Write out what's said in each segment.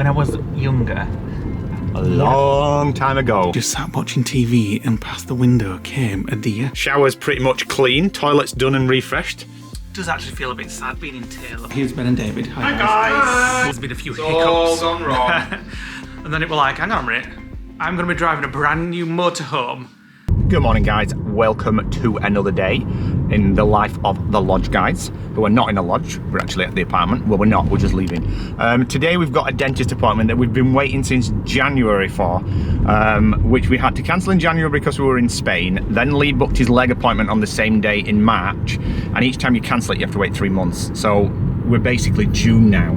When I was younger, a long time ago. just sat watching TV and past the window came a deer. Shower's pretty much clean, toilet's done and refreshed. Does actually feel a bit sad being in Taylor. Here's Ben and David. Hi guys! There's been a few It's hiccups. all gone wrong. And then it were like, hang on a minute, I'm going to be driving a brand new motorhome. Good morning guys, welcome to another day in the life of the lodge guys. But we're not in a lodge, we're actually at the apartment. Well, we're not, we're just leaving. Today we've got a dentist appointment that we've been waiting since January for, which we had to cancel in January because we were in Spain. Then Lee booked his leg appointment on the same day in March, and each time you cancel it you have to wait 3 months. So we're basically June now,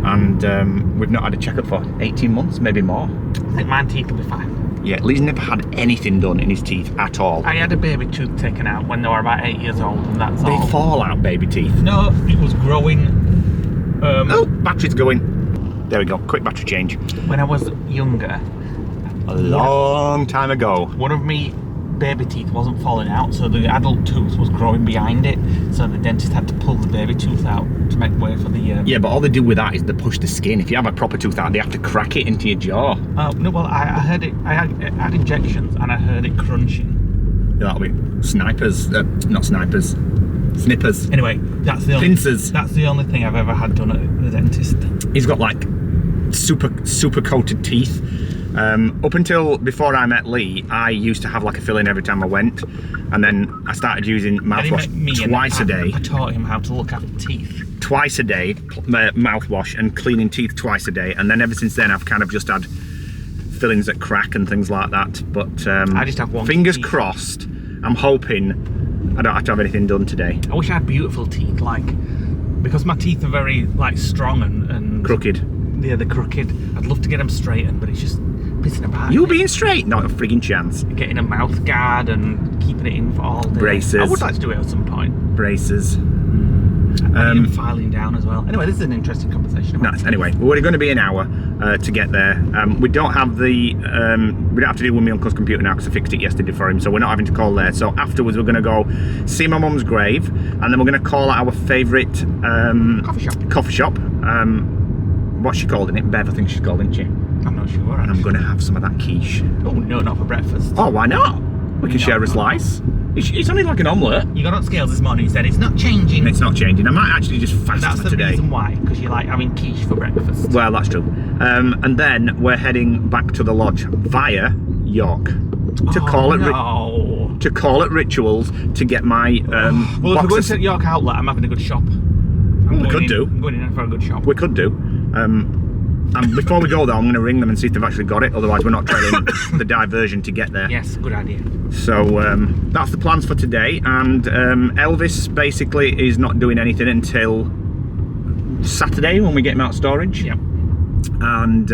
and we've not had a checkup for 18 months, maybe more. I think my teeth will be fine. Yeah, Lee's never had anything done in his teeth at all. I had a baby tooth taken out when they were about 8 years old, and that's all. They fall out, baby teeth. No, it was growing. Oh, battery's going. There we go, quick battery change. When I was younger, A long time ago. one of me baby teeth wasn't falling out, so the adult tooth was growing behind it. So the dentist had to pull the baby tooth out to make way for the. Yeah, but all they do with that is they push the skin. If you have a proper tooth out, they have to crack it into your jaw. Oh no! Well, I heard it. I had injections, and I heard it crunching. That'll be snipers, not snipers, snippers. Anyway, that's the only, Pincers. That's the only thing I've ever had done at the dentist. He's got like super coated teeth. Up until before I met Lee, I used to have like a filling every time I went, and then I started using mouthwash twice a day. I taught him how to look after teeth. Twice a day, mouthwash and cleaning teeth twice a day, and then ever since then I've kind of just had fillings that crack and things like that. But I just have one. Fingers teeth. crossed. I'm hoping I don't have to have anything done today. I wish I had beautiful teeth, like, because my teeth are very like strong and Crooked. Yeah, they're crooked. I'd love to get them straightened, but it's just pissing about. You being straight? Not a frigging chance. Getting a mouth guard and keeping it in for all day. Braces. I would like to do it at some point. Braces. And filing down as well. Anyway, this is an interesting conversation. Nice. Anyway, we're going to be an hour to get there. We don't have the we don't have to deal with my uncle's computer now because I fixed it yesterday for him, so we're not having to call there. So afterwards, we're going to go see my mum's grave, and then we're going to call our favourite Coffee shop. What's she called in it? Bev, I think she's called, isn't she? I'm not sure. And I'm going to have some of that quiche. Oh no, not for breakfast. Oh, why not? We can share a slice. It's only like an omelette. You got on scales this morning. You said it's not changing. It's not changing. I might actually just fast That's for the today. reason why, because you like having quiche for breakfast. Well, that's true. And then we're heading back to the lodge via York to call it rituals to get my well, if we're going to York Outlet, I'm having a good shop. I'm going in for a good shop. We could do. And before we go though, I'm going to ring them and see if they've actually got it. Otherwise, we're not trailing the diversion to get there. Yes, good idea. So that's the plans for today. And Elvis basically is not doing anything until Saturday when we get him out of storage. Yep. And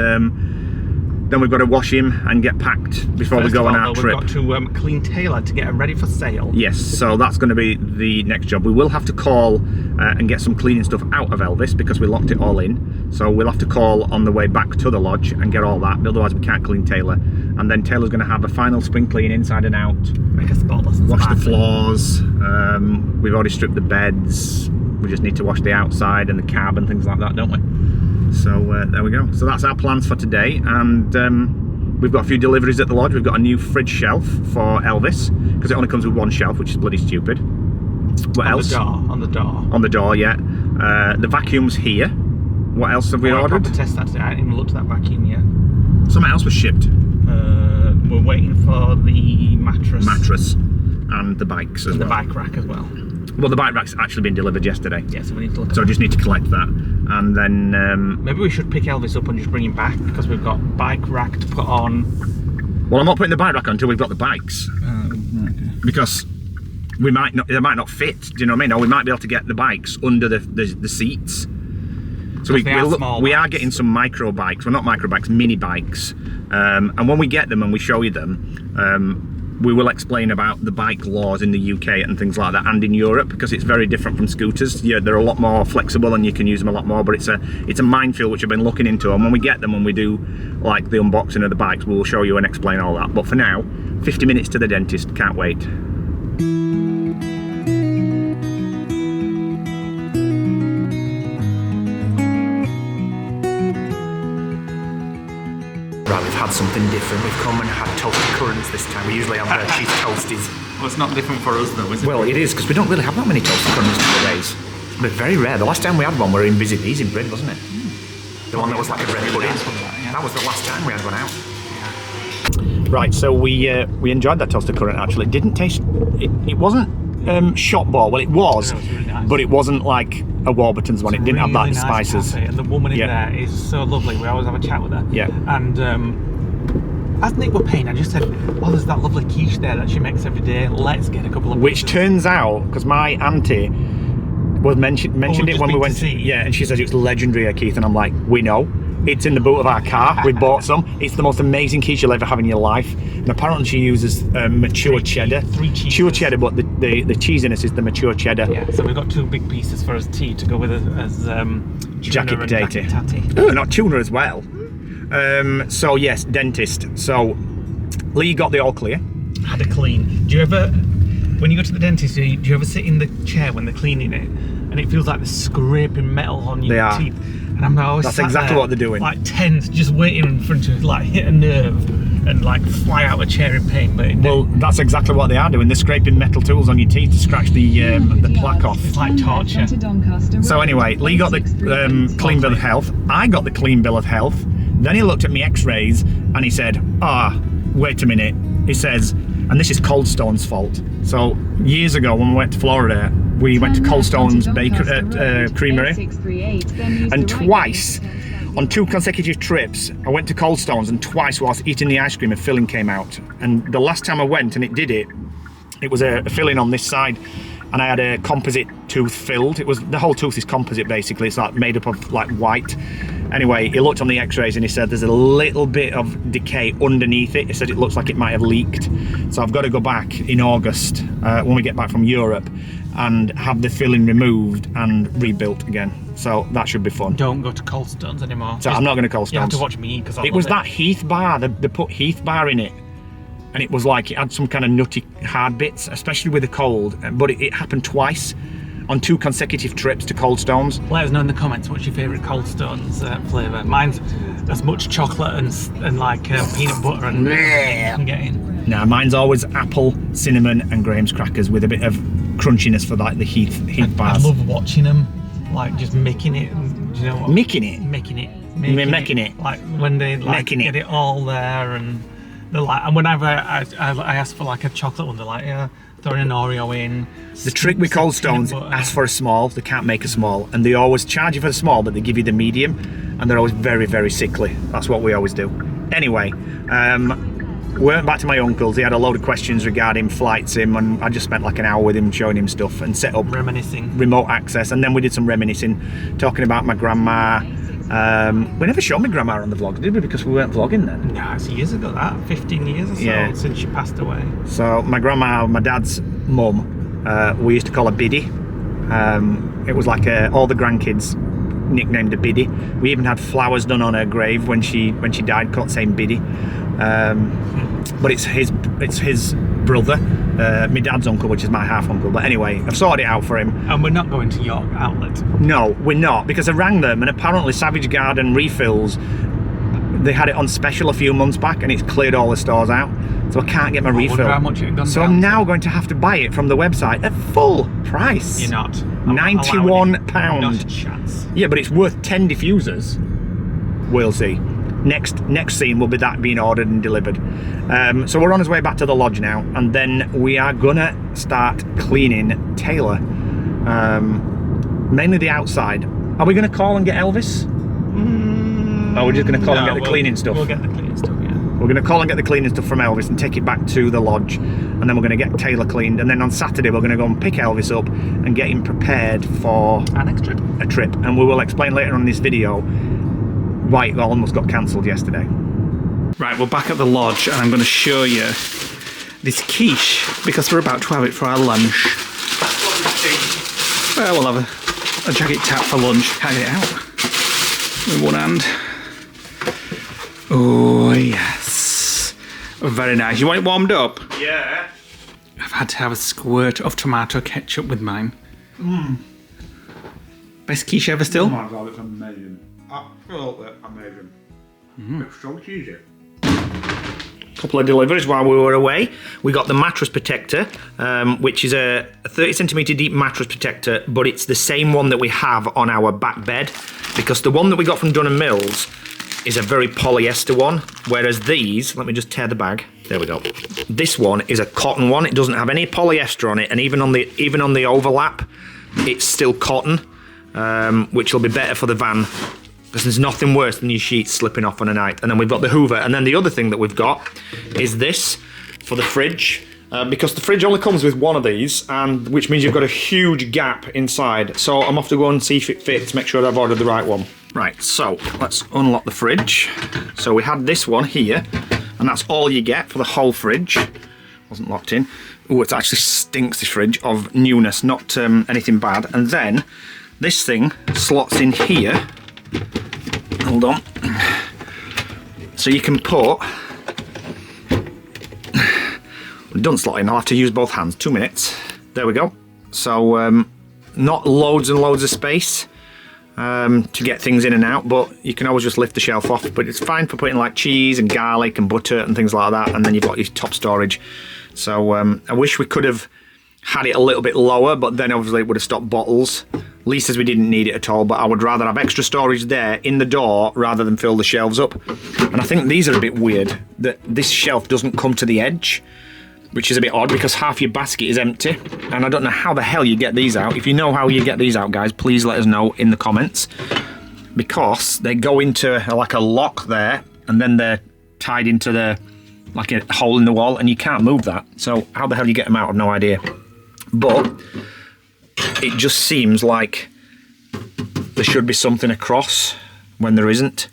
then we've got to wash him and get packed before we go on our trip. We've got to clean Taylor to get him ready for sale. Yes, so that's going to be the next job. We will have to call and get some cleaning stuff out of Elvis because we locked it all in. So we'll have to call on the way back to the lodge and get all that. Otherwise, we can't clean Taylor. And then Taylor's going to have a final spring clean inside and out. Make a spotless and wash the floors. We've already stripped the beds. We just need to wash the outside and the cab and things like that, don't we? So there we go. So that's our plans for today, and we've got a few deliveries at the lodge. We've got a new fridge shelf for Elvis because it only comes with one shelf, which is bloody stupid. What else? On the door. On the door, yeah. The vacuum's here. What else have we ordered? To test that today. I haven't even looked at that vacuum yet. Something else was shipped. We're waiting for the mattress and the bikes as well. And the bike rack as well. Well, the bike rack's actually been delivered yesterday. Yeah, so we need to look at So I just need to collect that. And then... maybe we should pick Elvis up and just bring him back because we've got bike rack to put on. Well, I'm not putting the bike rack on until we've got the bikes. Okay. Because they might not fit, do you know what I mean? Or we might be able to get the bikes under the seats. So we are getting some micro bikes. Well, not micro bikes, mini bikes. And when we get them and we show you them, we will explain about the bike laws in the UK and things like that, and in Europe, because it's very different from scooters. Yeah, they're a lot more flexible and you can use them a lot more, but it's a minefield which I've been looking into, and when we get them, when we do like the unboxing of the bikes, we'll show you and explain all that. But for now, 50 minutes to the dentist, can't wait. Right, we've had something different. We've come and had toasted currants this time. We usually have cheese toasties. Well, it's not different for us though, is it? Well, it is, because we don't really have that many toasted currants nowadays. But very rare. The last time we had one, we were in Busy Bees in Bryn, wasn't it? The one that was like a bread pudding. That was the last time we had one out. Yeah. Right, so we enjoyed that toasted currant actually. It didn't taste... It wasn't shop ball. Well, it was, it was really nice. But it wasn't like a Warburton's one. It didn't have that Really nice spices. cafe, and the woman in there is so lovely. We always have a chat with her. Yeah. And as Nick were paying, I just said, "Oh, there's that lovely quiche there that she makes every day. Let's get a couple of." Which pieces." turns out, because my auntie was mentioned it when we went. Yeah, and she says it's legendary, Keith, and I'm like, we know. It's in the boot of our car. We bought some. It's the most amazing quiche you'll ever have in your life. And apparently she uses mature cheddar. Mature cheddar, but the cheesiness is the mature cheddar. Yeah, so we've got 2 big pieces for us tea to go with as Jackie tuna potato. and tatty. Oh, not tuna as well. So yes, dentist. So Lee got the all clear. Had a clean. Do you ever, when you go to the dentist, do you ever sit in the chair when they're cleaning it, and it feels like they're scraping metal on your teeth? And I'm always That's sat exactly there, what they're doing. Like tense, just waiting in front of like hit a nerve and like fly out of a chair in pain. But Well, that's exactly what they are doing. They're scraping metal tools on your teeth to scratch the plaque off. it's like torture. So anyway, Lee got the clean bill of health. I got the clean bill of health. Then he looked at me X-rays and he said, wait a minute. He says, and this is Cold Stone's fault. So years ago when we went to Florida, we went to Cold Stone's creamery, and twice on 2 consecutive trips I went to Cold Stone's, and twice whilst eating the ice cream a filling came out. And the last time I went and it did it was a filling on this side, and I had a composite tooth filled. It was, the whole tooth is composite basically. It's like made up of like white. Anyway, he looked on the x-rays and he said there's a little bit of decay underneath it. He said it looks like it might have leaked. So I've got to go back in August when we get back from Europe and have the filling removed and rebuilt again. So that should be fun. Don't go to Cold Stones anymore. So I'm not going to Cold You have Stones. to watch me because It was that Heath bar. They put Heath bar in it. And it was like, it had some kind of nutty hard bits, especially with the cold. But it happened twice on 2 consecutive trips to Cold Stones. Let us know in the comments what's your favourite Cold Stones flavour. Mine's as much chocolate and like peanut butter and can get in. Nah, mine's always apple, cinnamon and Graham's crackers with a bit of crunchiness for like the Heath bars. I love watching them, like just making it. Do you know what? Making it? Making it. Making it. Like when they like get it all there and they're like, and whenever I ask for like a chocolate one, they're like, yeah, throwing an Oreo in. The trick with Cold Stones, ask for a small. They can't make a small, and they always charge you for the small, but they give you the medium, and they're always very, very sickly. That's what we always do. Anyway, we went back to my uncle's. He had a load of questions regarding flight sim, and I just spent like an hour with him showing him stuff and set up reminiscing remote access, and then we did some reminiscing, talking about my grandma. We never showed my grandma on the vlog, did we? Because we weren't vlogging then. No, it's years ago, that 15 years or so since she passed away. So my grandma, my dad's mum, we used to call her Biddy. It was like all the grandkids nicknamed her Biddy. We even had flowers done on her grave when she died, called saying Biddy. But it's his brother, my dad's uncle, which is my half uncle. But anyway, I've sorted it out for him. And we're not going to York Outlet. No, we're not, because I rang them, and apparently Savage Garden refills, they had it on special a few months back, and it's cleared all the stores out, so I can't get my refill. How much it gone so down I'm now going to have to buy it from the website at full price. You're not. £91. Not a chance. Yeah, but it's worth 10 diffusers. We'll see. Next scene will be that being ordered and delivered. So we're on his way back to the lodge now, and then we are gonna start cleaning Taylor, mainly the outside. Are we gonna call and get Elvis? Or we're just gonna call and get the cleaning stuff? We'll get the cleaning stuff, yeah. We're gonna call and get the cleaning stuff from Elvis and take it back to the lodge, and then we're gonna get Taylor cleaned, and then on Saturday we're gonna go and pick Elvis up and get him prepared for our next trip. A trip, and we will explain later on in this video why it almost got cancelled yesterday. Right, we're back at the lodge, and I'm going to show you this quiche because we're about to have it for our lunch. Well, we'll have a jacket tap for lunch. Can't get it out with one hand. Oh yes, very nice. You want it warmed up? Yeah. I've had to have a squirt of tomato ketchup with mine. Best quiche ever still? Oh my god, it's amazing. Absolutely amazing. It's so cheesy. couple of deliveries while we were away. We got the mattress protector, which is a 30 centimeter deep mattress protector, but it's the same one that we have on our back bed, because the one that we got from Dunham Mills is a very polyester one, whereas these, let me just tear the bag. There we go. This one is a cotton one. It doesn't have any polyester on it, and even on the overlap, it's still cotton, which will be better for the van, because there's nothing worse than your sheets slipping off on a night. And then we've got the Hoover, and then the other thing that we've got is this for the fridge, because the fridge only comes with one of these, and which means you've got a huge gap inside. So I'm off to go and see if it fits, make sure that I've ordered the right one. Right, so let's unlock the fridge. So we had this one here, and that's all you get for the whole fridge. Wasn't locked in. Oh, it actually stinks, this fridge, of newness, not anything bad. And then this thing slots in here. Hold on. So you can put... It doesn't slot in, I'll have to use both hands. 2 minutes. There we go. So not loads and loads of space to get things in and out, but you can always just lift the shelf off. But it's fine for putting like cheese and garlic and butter and things like that, and then you've got your top storage. So I wish we could have had it a little bit lower, but then obviously it would have stopped bottles. Least as we didn't need it at all, but I would rather have extra storage there in the door rather than fill the shelves up. And I think these are a bit weird, that this shelf doesn't come to the edge, which is a bit odd because half your basket is empty, and I don't know how the hell you get these out. If you know how you get these out, guys, please let us know in the comments, because they go into like a lock there, and then they're tied into the like a hole in the wall, and you can't move that. So how the hell you get them out, I've no idea. But it just seems like there should be something across when there isn't.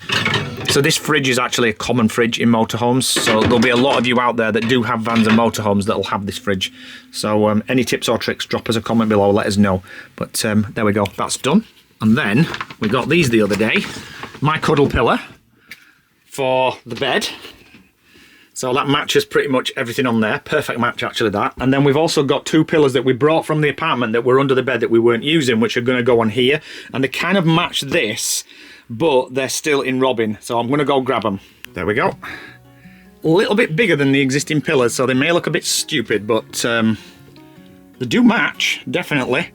So this fridge is actually a common fridge in motorhomes, so there'll be a lot of you out there that do have vans and motorhomes that'll have this fridge. So any tips or tricks, drop us a comment below, let us know. But there we go, that's done. And then we got these the other day, my cuddle pillow for the bed. So that matches pretty much everything on there. Perfect match, actually, that. And then we've also got 2 pillows that we brought from the apartment that were under the bed that we weren't using, which are going to go on here. And they kind of match this, but they're still in Robin. So I'm going to go grab them. There we go. A little bit bigger than the existing pillars, so they may look a bit stupid, but they do match, definitely.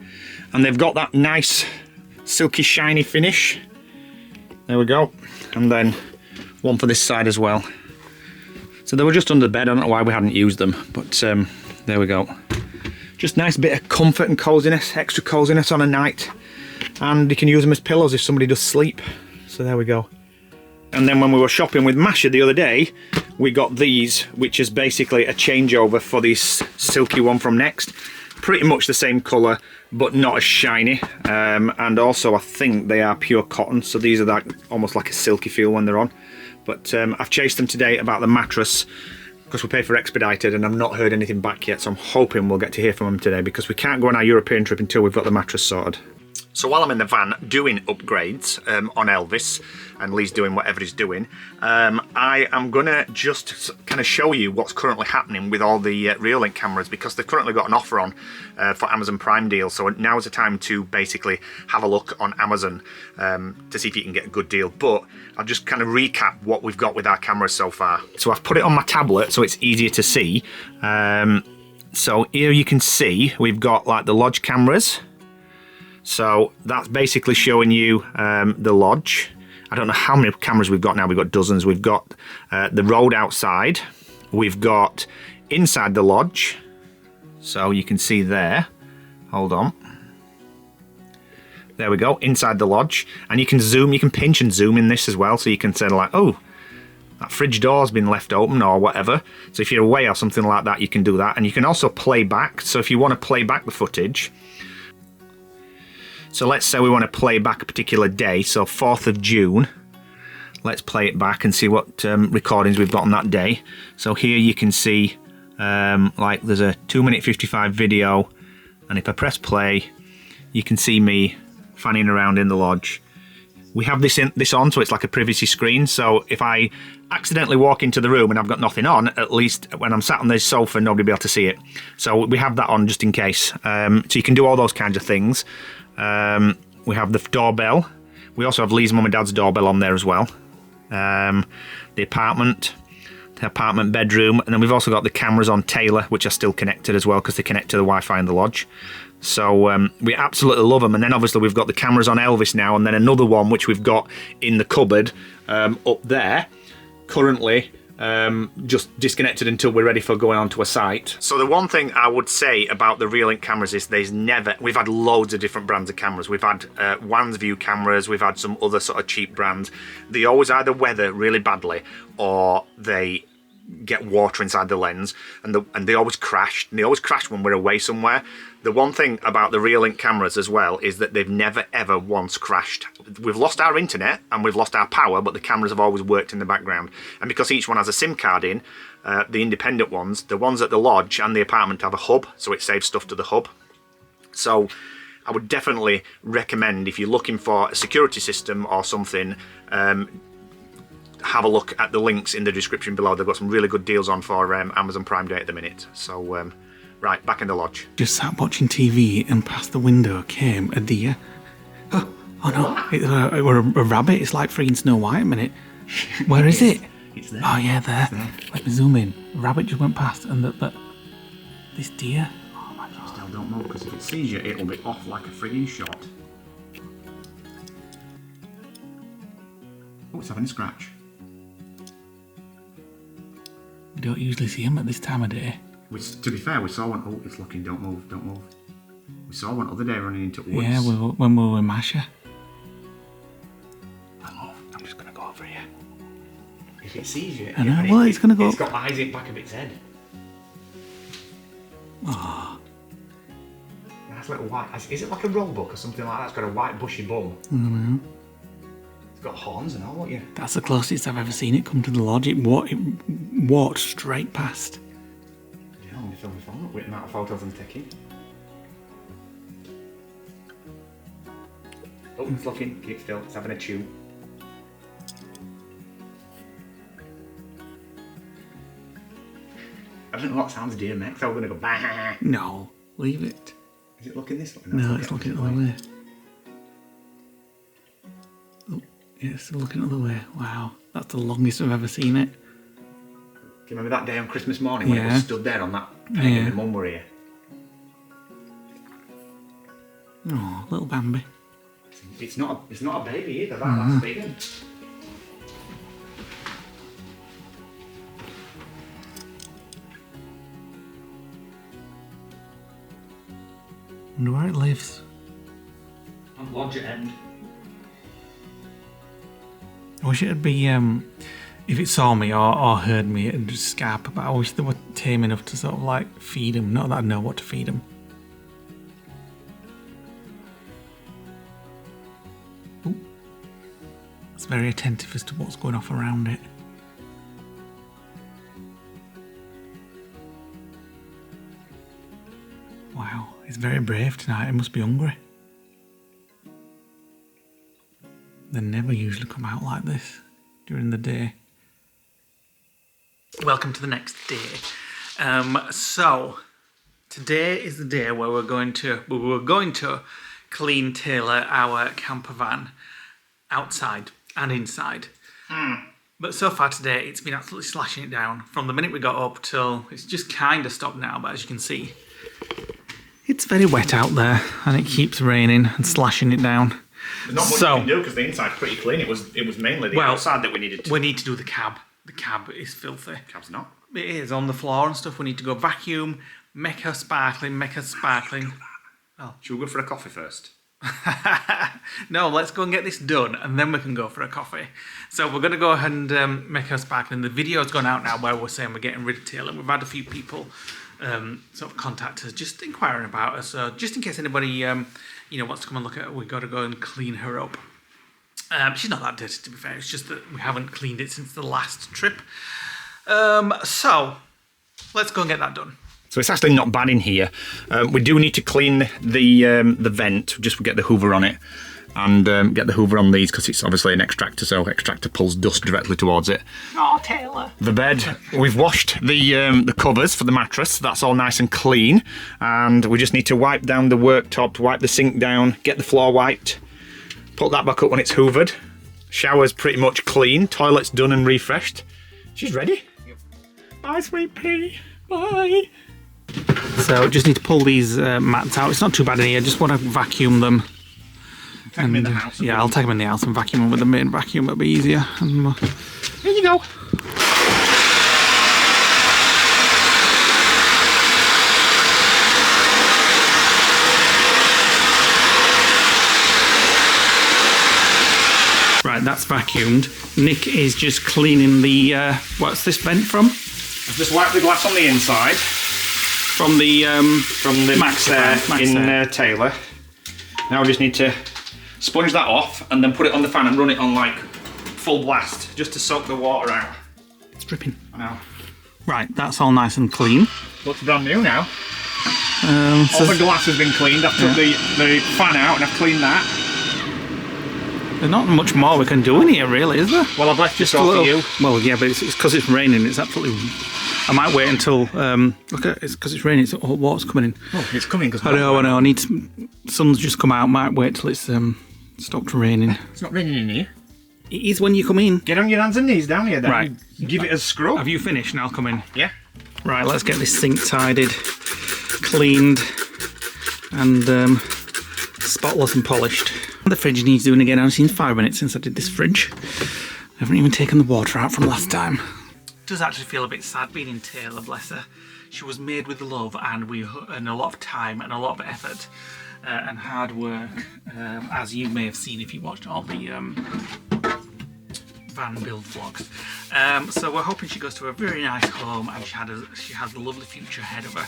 And they've got that nice, silky, shiny finish. There we go. And then one for this side as well. So they were just under the bed. I don't know why we hadn't used them, but there we go. Just nice bit of comfort and coziness, extra coziness on a night. And you can use them as pillows if somebody does sleep. So there we go. And then when we were shopping with Masha the other day, we got these, which is basically a changeover for this silky one from Next. Pretty much the same colour, but not as shiny. And also I think they are pure cotton, so these are that almost like a silky feel when they're on. But I've chased them today about the mattress because we pay for expedited, and I've not heard anything back yet, so I'm hoping we'll get to hear from them today, because we can't go on our European trip until we've got the mattress sorted. So while I'm in the van doing upgrades on Elvis, and Lee's doing whatever he's doing, I am going to just kind of show you what's currently happening with all the Reolink cameras, because they've currently got an offer on for Amazon Prime deal. So now is the time to basically have a look on Amazon to see if you can get a good deal. But I'll just kind of recap what we've got with our cameras so far. So I've put it on my tablet so it's easier to see. So here you can see we've got like the lodge cameras. So that's basically showing you the lodge. I don't know how many cameras we've got now. We've got dozens. We've got the road outside. We've got inside the lodge. So you can see there. Hold on. There we go, inside the lodge. And you can zoom, you can pinch and zoom in this as well. So you can say like, oh, that fridge door's been left open or whatever. So if you're away or something like that, you can do that. And you can also play back. So if you want to play back the footage, so let's say we want to play back a particular day, so 4th of June. Let's play it back and see what recordings we've got on that day. So here you can see like there's a 2:55 video, and if I press play, you can see me fanning around in the lodge. We have this on, so it's like a privacy screen. So if I accidentally walk into the room and I've got nothing on, at least when I'm sat on this sofa, nobody will be able to see it. So we have that on just in case. So you can do all those kinds of things. We have the doorbell. We also have Lee's mum and dad's doorbell on there as well. The apartment, the apartment bedroom, and then we've also got the cameras on Taylor, which are still connected as well because they connect to the Wi-Fi in the lodge. So we absolutely love them. And then obviously we've got the cameras on Elvis now, and then another one which we've got in the cupboard up there currently, just disconnected until we're ready for going on to a site. So the one thing I would say about the Reolink cameras is we've had loads of different brands of cameras. We've had Wansview cameras, we've had some other sort of cheap brands. They always either weather really badly or they get water inside the lens, and they always crash. And they always crash when we're away somewhere. The one thing about the Reolink cameras as well is that they've never ever once crashed. We've lost our internet and we've lost our power, but the cameras have always worked in the background. And because each one has a SIM card in, the independent ones, the ones at the lodge and the apartment have a hub, so it saves stuff to the hub. So I would definitely recommend, if you're looking for a security system or something, have a look at the links in the description below. They've got some really good deals on for Amazon Prime Day at the minute. So right, back in the lodge. Just sat watching TV, and past the window came a deer. Oh no, it were a rabbit. It's like freaking Snow White a minute. Where is it? It's there. Oh yeah, there. Let me zoom in. A rabbit just went past, and this deer. Oh my god. Still don't move, because if it sees you, it'll be off like a frigging shot. Oh, it's having a scratch. We don't usually see them at this time of day. To be fair, we saw one. Oh, it's looking. Don't move, don't move. We saw one other day running into woods. Yeah, when we were in Masha. Oh, I'm just gonna go over here. If it sees you, I know. Well, it's gonna go. It's got eyes in the back of its head. Oh. Nice little white. Is it like a roebuck or something like that? It's got a white bushy bum. Mm-hmm. It's got horns and all, won't you? That's the closest I've ever seen it come to the lodge. It walked straight past. Yeah, I'm going to film my phone up with the amount of photos I'm taking. Oh, it's looking. Keep still. It's having a chew. I don't know what sounds deer makes, so we're going to go bah. No, leave it. Is it looking this way? No, it's looking the other way. Oh, yeah, it's still looking the other way. Wow, that's the longest I've ever seen it. Do you remember that day on Christmas morning when it was stood there on that peg and my mum were here? Oh, little Bambi. It's not a baby either, that's a big one. I wonder where it lives. On lodge at end. I wish it'd be, if it saw me or heard me, it'd just scarp, but I wish they were tame enough to sort of like feed them. Not that I know what to feed them. Ooh. It's very attentive as to what's going off around it. Wow, it's very brave tonight. It must be hungry. They never usually come out like this during the day. Welcome to the next day. So today is the day where we're going to clean Taylor, our camper van, outside and inside. But so far today, it's been absolutely slashing it down. From the minute we got up till it's just kind of stopped now, but as you can see, it's very wet out there, and it keeps raining and slashing it down. There's not much you can do because the inside's pretty clean. It was mainly the outside that we needed to. We need to do the cab. The cab is filthy. Cab's not. It is on the floor and stuff. We need to go vacuum, make her sparkling. Oh. Should we go for a coffee first? No, let's go and get this done, and then we can go for a coffee. So we're going to go ahead and make her sparkling. The video's gone out now where we're saying we're getting rid of Taylor. We've had a few people sort of contact us, just inquiring about her. So just in case anybody wants to come and look at her, we've got to go and clean her up. She's not that dirty, to be fair. It's just that we haven't cleaned it since the last trip. So let's go and get that done. So it's actually not bad in here. We do need to clean the vent. Just get the hoover on it and get the hoover on these because it's obviously an extractor, so extractor pulls dust directly towards it. Oh, Taylor. The bed, we've washed the covers for the mattress. That's all nice and clean. And we just need to wipe down the worktop, wipe the sink down, get the floor wiped, put that back up when it's hoovered. Shower's pretty much clean. Toilet's done and refreshed. She's ready. Bye, sweet pea. Bye. So just need to pull these mats out. It's not too bad in here. Just want to vacuum them. Take them in the house. Yeah, I'll take them in the house and vacuum them with the main vacuum. It'll be easier. And here you go. Right, that's vacuumed. Nick is just cleaning the, what's this vent from? I've just wiped the glass on the inside. From the Max there in Taylor. Now we just need to sponge that off and then put it on the fan and run it on like full blast just to soak the water out. It's dripping. I know. Right, that's all nice and clean. Looks brand new now. All the glass has been cleaned. I've took the fan out and I've cleaned that. There's not much more we can do in here, really, is there? Well, I've left just all for you. Well, yeah, but it's because it's raining. It's absolutely. I might wait until. Look at it's because it's raining. It's all water's coming in. Oh, it's coming because. I know. I need some. Sun's just come out. Might wait till it's stopped raining. It's not raining in here. It is when you come in. Get on your hands and knees down here, then. Right. Give it a scrub. Have you finished? And I'll come in. Yeah. Right. Let's get this sink tidied, cleaned, and spotless and polished. The fridge needs doing again. I've seen 5 minutes since I did this fridge. I haven't even taken the water out from last time. It does actually feel a bit sad being in Taylor, bless her. She was made with love and a lot of time and a lot of effort and hard work, as you may have seen if you watched all the van build vlogs. So we're hoping she goes to a very nice home and she has a lovely future ahead of her,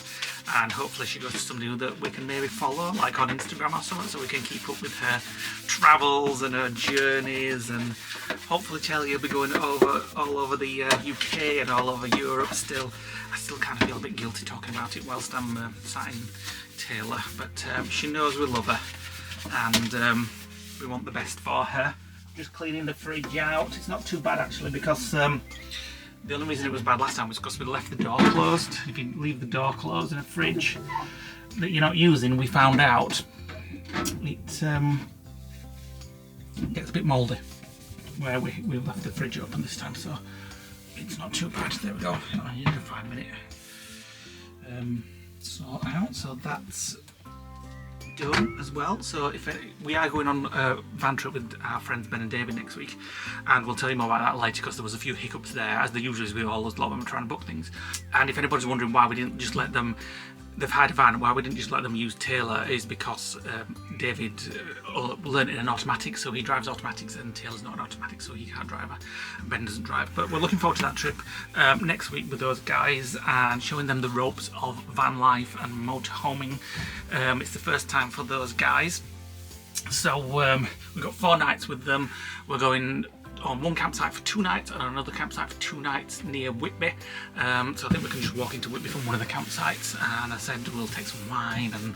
and hopefully she goes to somebody that we can maybe follow, like on Instagram or something, so we can keep up with her travels and her journeys, and hopefully Taylor will be going all over the UK and all over Europe still. I still kind of feel a bit guilty talking about it whilst I'm sat in Taylor, but she knows we love her and we want the best for her. Just cleaning the fridge out. It's not too bad actually, because the only reason it was bad last time was because we left the door closed. If you leave the door closed in a fridge that you're not using, we found out it gets a bit mouldy where we left the fridge open this time, so it's not too bad. There we go. I need a 5 minute sort out, so that's done as well. So we are going on a van trip with our friends Ben and David next week, and we'll tell you more about that later, because there was a few hiccups there, as there usually is with all those lot when we're trying to book things. And if anybody's wondering why we didn't just let them, they've had a van, why we didn't just let them use Taylor is because David learned in an automatic, so he drives automatics, and Taylor's not an automatic, so he can't drive her, and Ben doesn't drive. But we're looking forward to that trip next week with those guys and showing them the ropes of van life and motorhoming. It's the first time for those guys, so we've got 4 nights with them. We're going on one campsite for 2 nights and on another campsite for 2 nights near Whitby, so I think we can just walk into Whitby from one of the campsites, and I said we'll take some wine and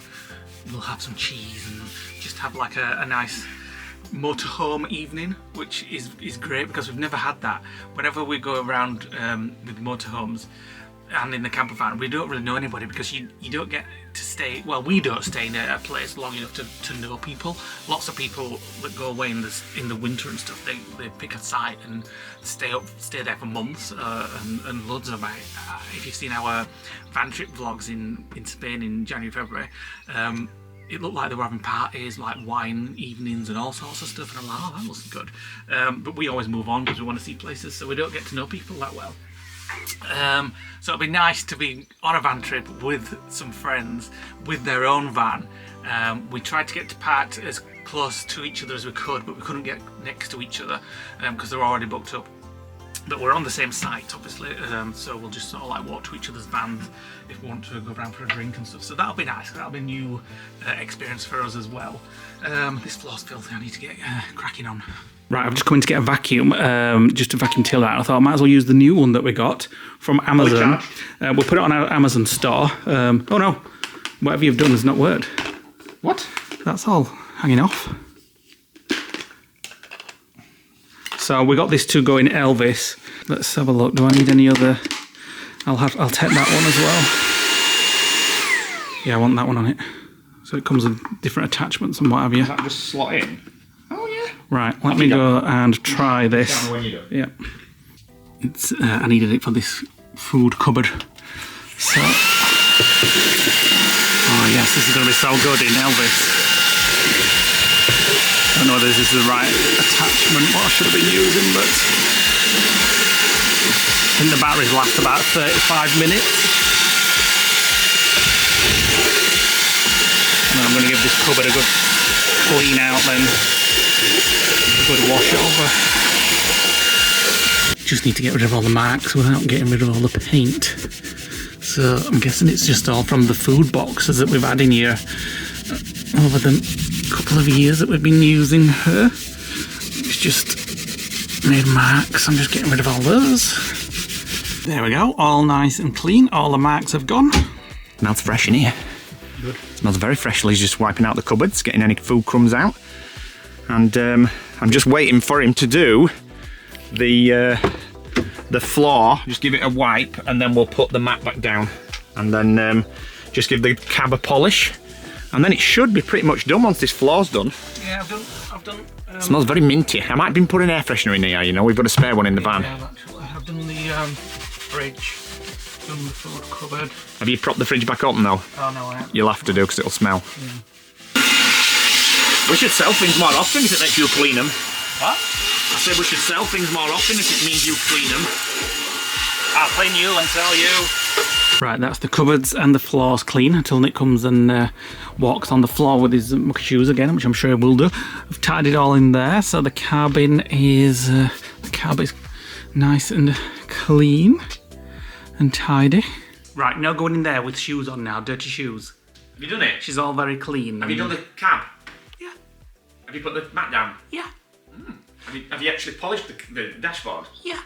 we'll have some cheese and just have like a nice motorhome evening, which is great because we've never had that. Whenever we go around with motorhomes and in the camper van, we don't really know anybody, because you don't get to stay, well, we don't stay in a place long enough to know people. Lots of people that go away in the winter and stuff, they pick a site and stay there for months, and loads of them. If you've seen our van trip vlogs in Spain in January, February, it looked like they were having parties, like wine evenings and all sorts of stuff, and I'm like, oh, that looks good. But we always move on because we want to see places, so we don't get to know people that well. So it'd be nice to be on a van trip with some friends with their own van. We tried to get to park as close to each other as we could, but we couldn't get next to each other because they were already booked up. But we're on the same site, obviously, so we'll just sort of like walk to each other's vans if we want to go around for a drink and stuff. So that'll be nice. That'll be a new experience for us as well. This floor's filthy. I need to get cracking on. Right, I've just come in to get a vacuum, just to vacuum Taylor out. I thought I might as well use the new one that we got from Amazon. We'll put it on our Amazon store. Oh no, whatever you've done has not worked. What? That's all hanging off. So we got this to go in Elvis. Let's have a look. Do I need any other? I'll take that one as well. Yeah, I want that one on it. So it comes with different attachments and what have you. Does that just slot in? Oh yeah. Right, let me go and try this. Tell me when you do. Yeah. I needed it for this food cupboard. So, oh yes, this is going to be so good in Elvis. I don't know whether this is the right attachment, what I should have been using, but I think the batteries last about 35 minutes. And then I'm going to give this cupboard a good clean out then. A good wash over. Just need to get rid of all the marks without getting rid of all the paint. So I'm guessing it's just all from the food boxes that we've had in here over the couple of years that we've been using her. It's just made marks. I'm just getting rid of all those. There we go, all nice and clean. All the marks have gone. Smells fresh in here. Good. Smells very fresh. He's just wiping out the cupboards, getting any food crumbs out. And I'm just waiting for him to do the floor. Just give it a wipe, and then we'll put the mat back down, and then just give the cab a polish, and then it should be pretty much done once this floor's done. Yeah, I've done. Smells very minty. I might have been putting air freshener in here, you know. We've got a spare one in the van. Yeah, actually, I've done the fridge, done the food cupboard. Have you propped the fridge back open though? Oh no, I haven't. You'll have to do, because it'll smell. Yeah. We should sell things more often if it makes you clean them. What? I said we should sell things more often if it means you clean them. I'll clean you and sell you. Right, that's the cupboards and the floors clean until Nick comes and walks on the floor with his mucky shoes again, which I'm sure he will do. I've tied it all in there, so the cabin is nice and clean and tidy. Right, now going in there with shoes on now, dirty shoes. Have you done it? She's all very clean. Have you done the cab? Yeah. Have you put the mat down? Yeah. Have you actually polished the dashboard? Yeah.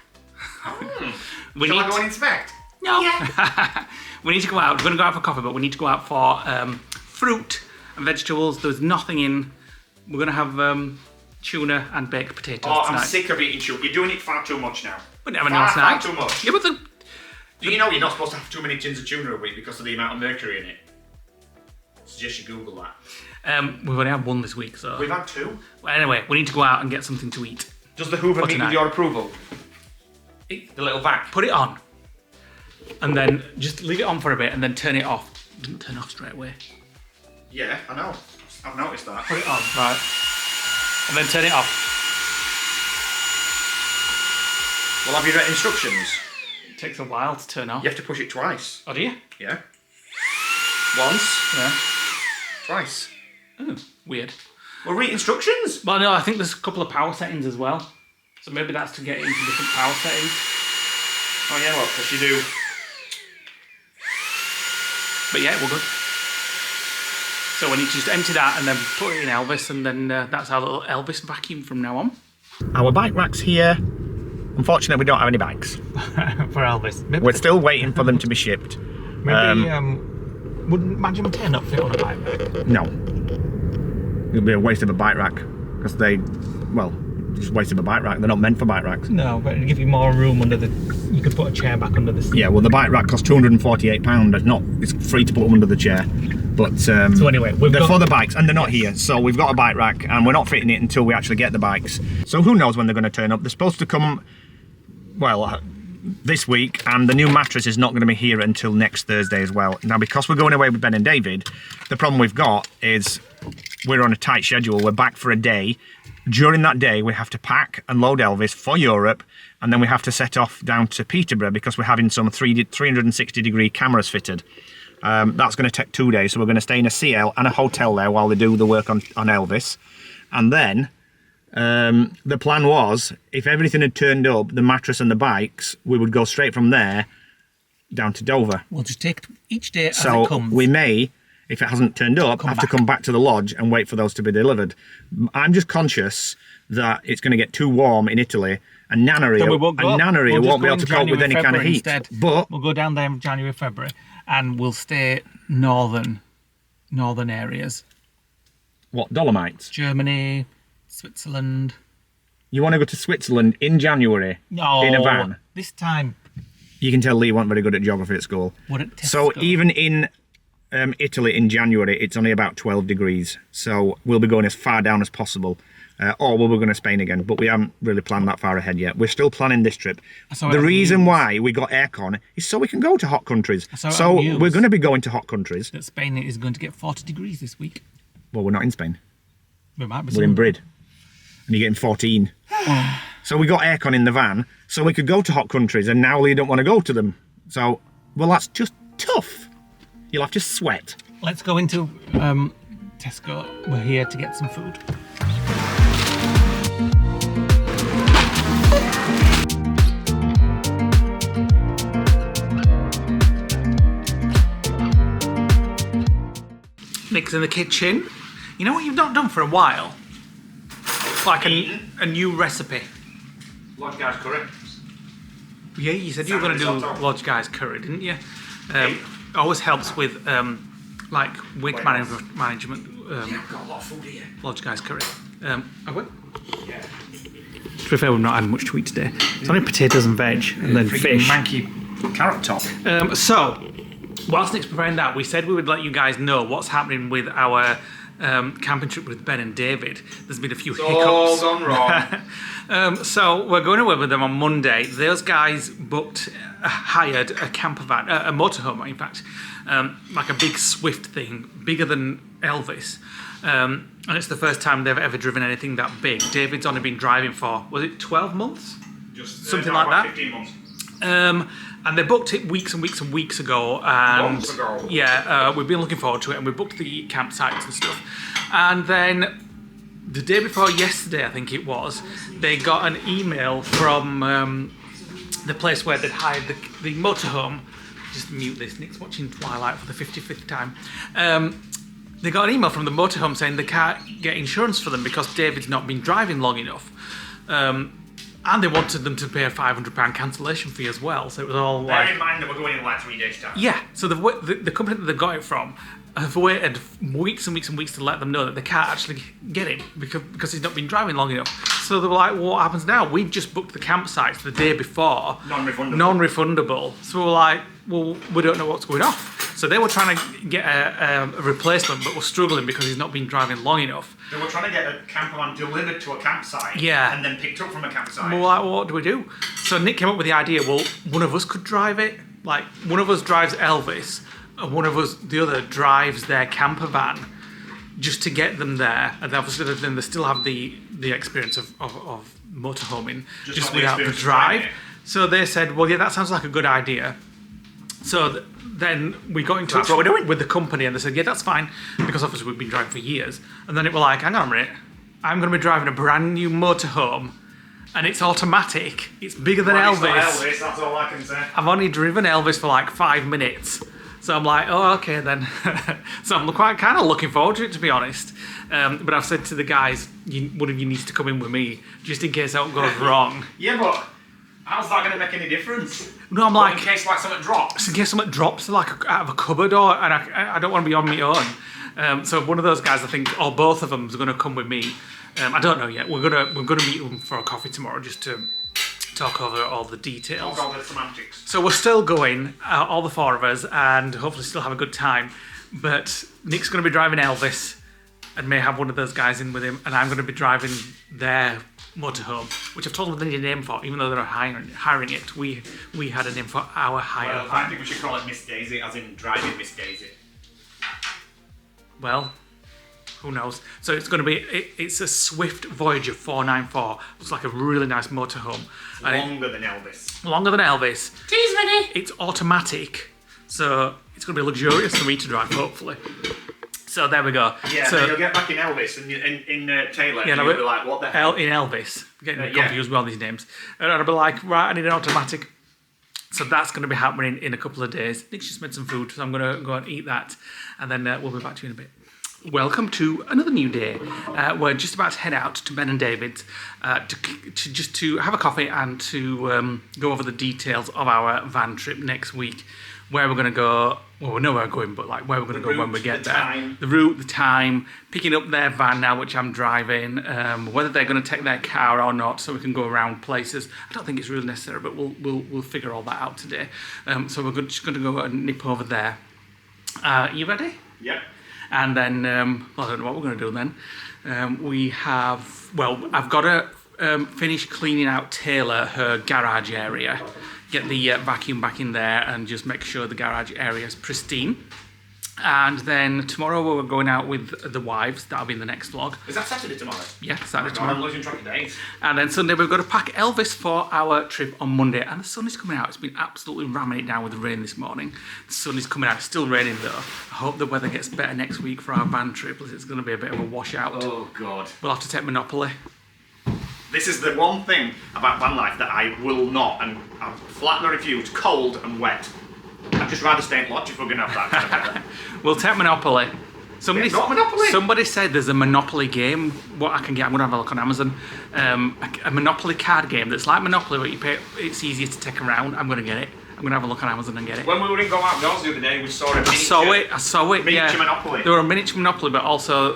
Shall I go and inspect? No. Yeah. We need to go out. We're going to go out for coffee, but we need to go out for fruit and vegetables. There's nothing in. We're going to have tuna and baked potatoes tonight. I'm sick of eating tuna. You're doing it far too much now. We didn't have enough tonight. Far too much. Yeah, but Do you know you're not supposed to have too many tins of tuna a week because of the amount of mercury in it? I suggest you Google that. We've only had one this week, so. We've had two. Well, anyway, we need to go out and get something to eat. Does the Hoover meet with your approval? The little vac. Put it on. And then just leave it on for a bit and then turn it off. It didn't turn off straight away. Yeah, I know. I've noticed that. Put it on, right. And then turn it off. Well, have you read instructions? It takes a while to turn off. You have to push it twice. Oh, do you? Yeah. Once. Yeah. Twice. Oh, weird. Well, read instructions. Well, no, I think there's a couple of power settings as well. So maybe that's to get into different power settings. Oh yeah, well, because you do. But yeah, we're good. So we need to just empty that and then put it in Elvis, and then that's our little Elvis vacuum from now on. Our bike rack's here. Unfortunately, we don't have any bikes. For Elvis. Maybe We're still waiting for them to be shipped. Maybe, wouldn't Imagine 10 not fit on a bike rack? No. It'll be a waste of a bike rack, because just a waste of a bike rack. They're not meant for bike racks. No, but it'd give you more room under the. You could put a chair back under the seat. Yeah, well, the bike rack costs £248. It's free to put them under the chair. But so anyway, they're for the bikes, and they're not here. So we've got a bike rack, and we're not fitting it until we actually get the bikes. So who knows when they're going to turn up? They're supposed to come, well, this week, and the new mattress is not going to be here until next Thursday as well. Now, because we're going away with Ben and David, the problem we've got is we're on a tight schedule. We're back for a day. During that day, we have to pack and load Elvis for Europe, and then we have to set off down to Peterborough because we're having some 360-degree cameras fitted. That's going to take 2 days, so we're going to stay in a CL and a hotel there while they do the work on Elvis. And then the plan was, if everything had turned up, the mattress and the bikes, we would go straight from there down to Dover. We'll just take each day as so it comes. We may, if it hasn't turned up, have to come back to the lodge and wait for those to be delivered. I'm just conscious that it's going to get too warm in Italy, and Nana won't be able to cope with any kind of heat. Instead. But we'll go down there in January, February, and we'll stay northern areas. What, Dolomites? Germany, Switzerland. You want to go to Switzerland in January? No, in a van? This time. You can tell Lee wasn't very good at geography at school. So even in Italy in January, it's only about 12 degrees. So we'll be going as far down as possible. or we're going to Spain again. But we haven't really planned that far ahead yet. We're still planning this trip. The reason why we got aircon is so we can go to hot countries. So we're going to be going to hot countries. That Spain is going to get 40 degrees this week. Well, we're not in Spain. We might be. We're in Brid. And you're getting 14. So we got aircon in the van so we could go to hot countries, and now we don't want to go to them. So, well, that's just tough. You'll have to sweat. Let's go into Tesco. We're here to get some food. Nick's in the kitchen. You know what you've not done for a while? Like a new recipe. Lodge Guy's curry. Yeah, you said you were going to do Lodge Guy's curry, didn't you? Always helps with like weight management. I've got a lot of food here. Lodge Guy's curry. Have we? Yeah. To be fair, we've not had much to eat today. It's only potatoes and veg, and then fish. Manky carrot top. So, whilst Nick's preparing that, we said we would let you guys know what's happening with our camping trip with Ben and David. There's been a few hiccups. All gone wrong. So we're going away with them on Monday. Those guys hired a camper van, a motorhome, in fact, like a big Swift thing, bigger than Elvis. And it's the first time they've ever driven anything that big. David's only been driving for, was it 12 months? Just something like that. 15 months. And they booked it weeks and weeks and weeks ago. And Months ago. yeah, we've been looking forward to it, and we booked the campsites and stuff. And then the day before yesterday, I think it was, they got an email from the place where they'd hired the motorhome. Just mute this, Nick's watching Twilight for the 55th time. They got an email from the motorhome saying they can't get insurance for them because David's not been driving long enough. And they wanted them to pay a £500 cancellation fee as well. So it was all like... Bear in mind that we're going in like 3 days' time. Yeah, so the company that they got it from have waited weeks and weeks and weeks to let them know that they can't actually get it because he's not been driving long enough. So they were like, well, what happens now? We've just booked the campsites the day before. Non-refundable. So we're like, well, we don't know what's going off. So they were trying to get a replacement, but were struggling because he's not been driving long enough. They were trying to get a camper van delivered to a campsite. Yeah. And then picked up from a campsite. Well, like, what do we do? So Nick came up with the idea, well, one of us could drive it. Like, one of us drives Elvis, and one of us, the other, drives their camper van just to get them there. And obviously then they still have the experience of motorhoming just without the drive. So they said, well, yeah, that sounds like a good idea. So then we got in touch with the company, and they said, yeah, that's fine, because obviously we've been driving for years. And then it were like, hang on a minute, I'm going to be driving a brand new motorhome, and it's automatic. It's bigger than Elvis. It's not Elvis, that's all I can say. I've only driven Elvis for like 5 minutes. So I'm like, oh, okay then. So I'm quite kind of looking forward to it, to be honest. But I've said to the guys, one of you needs to come in with me, just in case something goes wrong. Yeah, but how's that going to make any difference? No, I'm like... in case like something drops? In case something drops like out of a cupboard, and I don't want to be on my own. So one of those guys, I think, or both of them, is going to come with me. I don't know yet. We're gonna meet them for a coffee tomorrow just to talk over all the details. Talk over the semantics. So we're still going, all the four of us, and hopefully still have a good time. But Nick's going to be driving Elvis, and may have one of those guys in with him, and I'm going to be driving their motorhome, which I've told them they need a name for, even though they're hiring it. We had a name for our hire. Well, I think we should call it Miss Daisy, as in driving Miss Daisy. Well, who knows? So it's going to be, it's a Swift Voyager 494. It's like a really nice motorhome. Longer than Elvis. Longer than Elvis. Cheese ready. It's automatic, so it's going to be luxurious for me to drive, hopefully. So there we go. Yeah, so, then you'll get back in Elvis and in Taylor, yeah, and you'll be like, what the hell? In Elvis. Getting confused with all these names. And I'll be like, right, I need an automatic. So that's going to be happening in a couple of days. Nick's just made some food, so I'm going to go and eat that. And then we'll be back to you in a bit. Welcome to another new day. We're just about to head out to Ben and David's to have a coffee and to go over the details of our van trip next week. Where we're going to go, well, we know where we're going, but like where we're going to go when we get there. Time. The route, the time, picking up their van now, which I'm driving, whether they're going to take their car or not, so we can go around places. I don't think it's really necessary, but we'll figure all that out today. So we're just going to go and nip over there. You ready? Yep. And then, I don't know what we're going to do then. We have, well, I've got to finish cleaning out Taylor, her garage area. Get the vacuum back in there and just make sure the garage area is pristine. And then tomorrow we're going out with the wives. That'll be in the next vlog. Is that Saturday tomorrow? Yeah, Saturday tomorrow. I'm losing track of days. And then Sunday we've got to pack Elvis for our trip on Monday. And the sun is coming out. It's been absolutely ramming it down with the rain this morning. The sun is coming out. It's still raining though. I hope the weather gets better next week for our van trip, because it's going to be a bit of a washout. Oh God. We'll have to take Monopoly. This is the one thing about van life that I will not, and I flatly refuse, cold and wet. I'd just rather stay in lodge if we're going to have that kind of weather. We'll take Monopoly. Monopoly? Somebody said there's a Monopoly game. What I can get, I'm going to have a look on Amazon. A Monopoly card game that's like Monopoly, but you pay. It's easier to take around. I'm going to get it. I'm going to have a look on Amazon and get it. When we were in Go Outdoors the other day, we saw a miniature. I saw it. Miniature Monopoly. There were a miniature Monopoly, but also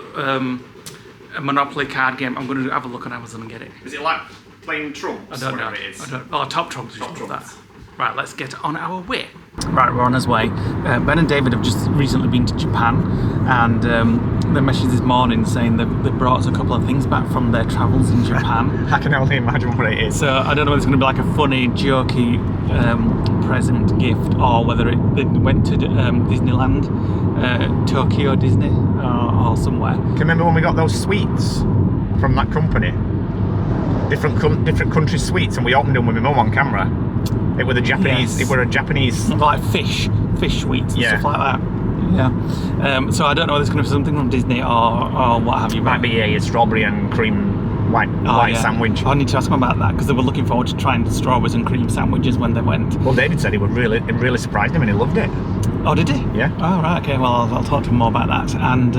a Monopoly card game. I'm going to have a look on Amazon and get it. Is it like playing trumps? I don't know. It is. Top trumps. Top trumps. That. Right, let's get on our way. Right, we're on our way. Ben and David have just recently been to Japan, and they messaged this morning saying they brought us a couple of things back from their travels in Japan. I can only imagine what it is. So I don't know whether it's going to be like a funny, jokey present gift, or whether they went to Disneyland, Tokyo Disney, or somewhere. Can you remember when we got those sweets from that company? Different country sweets, and we opened them with my mum on camera. It were the Japanese. Yes. It were a Japanese, like fish sweets and stuff like that. Yeah. So I don't know whether it's going to be something from Disney or what have you. Might be a strawberry and cream white sandwich. I need to ask them about that, because they were looking forward to trying the strawberries and cream sandwiches when they went. Well, David said it really surprised him and he loved it. Oh, did he? Yeah. Oh, right. Okay. Well, I'll talk to him more about that. And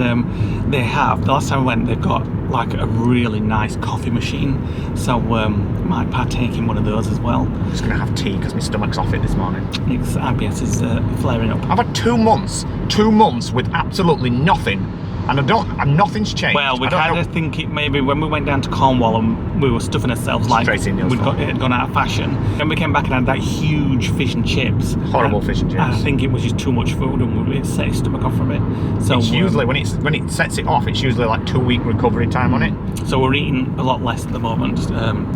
they have. The last time I went, they've got like a really nice coffee machine. So might partake in one of those as well. I'm just gonna have tea because my stomach's off it this morning. Its IBS is flaring up. I've had 2 months. 2 months with absolutely nothing. And nothing's changed. Well, we kind of think it maybe when we went down to Cornwall and we were stuffing ourselves like it had gone out of fashion. And we came back and had that huge fish and chips. Horrible fish and chips. I think it was just too much food and it set his stomach off from it. So it's usually when it sets it off, it's usually like 2-week recovery time on it. So we're eating a lot less at the moment,